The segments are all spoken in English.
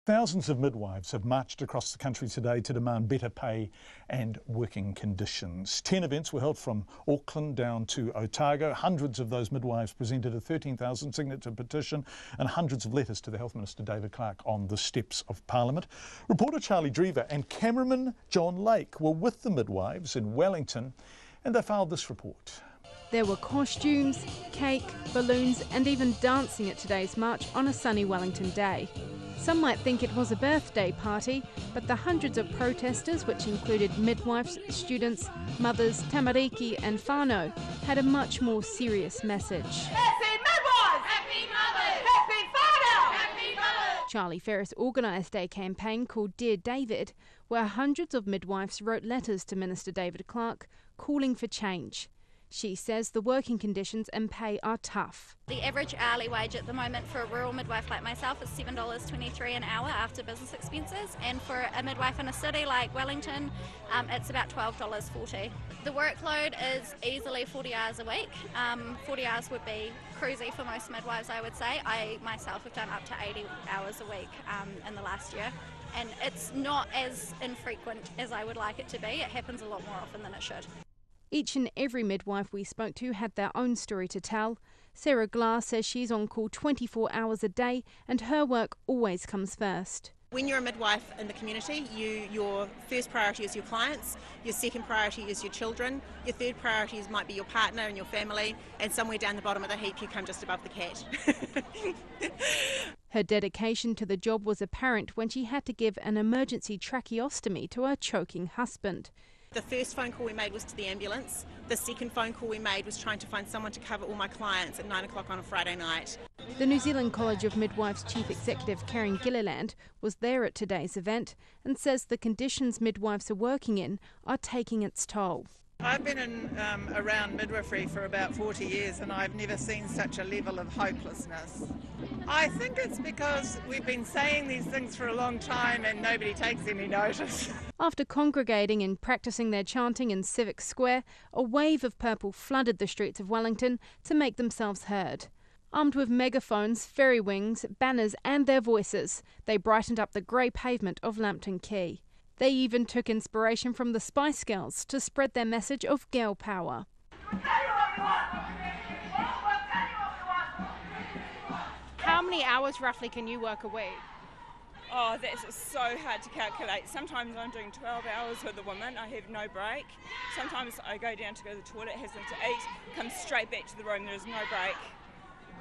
Thousands of midwives have marched across the country today to demand better pay and working conditions. 10 events were held from Auckland down to Otago. Hundreds of those midwives presented a 13,000 signature petition and hundreds of letters to the Health Minister David Clark on the steps of Parliament. Reporter Charlie Drever and cameraman John Lake were with the midwives in Wellington and they filed this report. There were costumes, cake, balloons and even dancing at today's march on a sunny Wellington day. Some might think it was a birthday party, but the hundreds of protesters, which included midwives, students, mothers, tamariki and whānau, had a much more serious message. Happy midwives! Happy mothers! Happy whānau! Happy mothers! Charlie Ferris organised a campaign called Dear David, where hundreds of midwives wrote letters to Minister David Clark calling for change. She says the working conditions and pay are tough. The average hourly wage at the moment for a rural midwife like myself is $7.23 an hour after business expenses, and for a midwife in a city like Wellington, it's about $12.40. The workload is easily 40 hours a week. 40 hours would be cruisy for most midwives, I would say. I myself have done up to 80 hours a week in the last year, and it's not as infrequent as I would like it to be. It happens a lot more often than it should. Each and every midwife we spoke to had their own story to tell. Sarah Glass says she's on call 24 hours a day and her work always comes first. When you're a midwife in the community, your first priority is your clients, your second priority is your children, your third priorities might be your partner and your family, and somewhere down the bottom of the heap you come just above the cat. Her dedication to the job was apparent when she had to give an emergency tracheostomy to her choking husband. The first phone call we made was to the ambulance. The second phone call we made was trying to find someone to cover all my clients at 9 o'clock on a Friday night. The New Zealand College of Midwives Chief Executive Karen Gilliland was there at today's event and says the conditions midwives are working in are taking its toll. I've been around midwifery for about 40 years and I've never seen such a level of hopelessness. I think it's because we've been saying these things for a long time and nobody takes any notice. After congregating and practising their chanting in Civic Square, a wave of purple flooded the streets of Wellington to make themselves heard. Armed with megaphones, fairy wings, banners and their voices, they brightened up the grey pavement of Lambton Quay. They even took inspiration from the Spice Girls to spread their message of girl power. How many hours roughly can you work a week? Oh, that's so hard to calculate. Sometimes I'm doing 12 hours with a woman, I have no break. Sometimes I go down to go to the toilet, have something to eat, come straight back to the room, there's no break.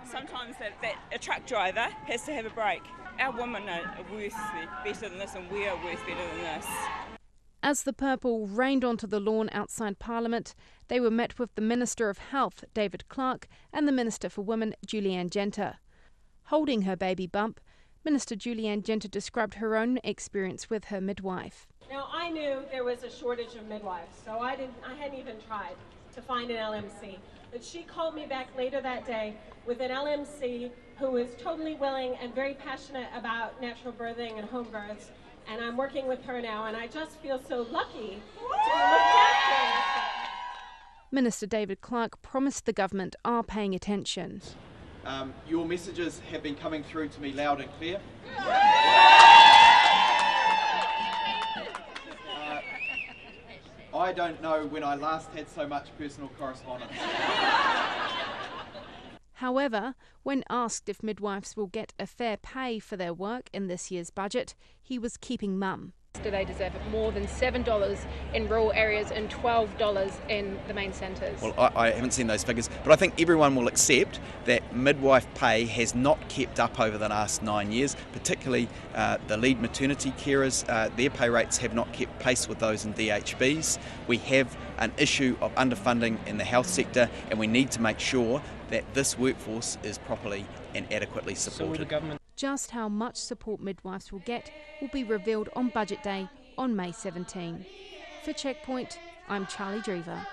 Sometimes a truck driver has to have a break. Our women are worth better than this and we are worth better than this. As the purple rained onto the lawn outside Parliament, they were met with the Minister of Health, David Clark, and the Minister for Women, Julianne Genter. Holding her baby bump, Minister Julianne Genter described her own experience with her midwife. Now, I knew there was a shortage of midwives, so I hadn't even tried to find an LMC. But she called me back later that day with an LMC who is totally willing and very passionate about natural birthing and home births. And I'm working with her now, and I just feel so lucky to be looked after. Minister David Clark promised the government are paying attention. Your messages have been coming through to me loud and clear. I don't know when I last had so much personal correspondence. However, when asked if midwives will get a fair pay for their work in this year's budget, he was keeping mum. They deserve more than $7 in rural areas and $12 in the main centres. Well, I haven't seen those figures, but I think everyone will accept that midwife pay has not kept up over the last 9 years, particularly the lead maternity carers. Their pay rates have not kept pace with those in DHBs. We have an issue of underfunding in the health sector, and we need to make sure that this workforce is properly and adequately supported. Just how much support midwives will get will be revealed on Budget Day on May 17. For Checkpoint, I'm Charlie Drever.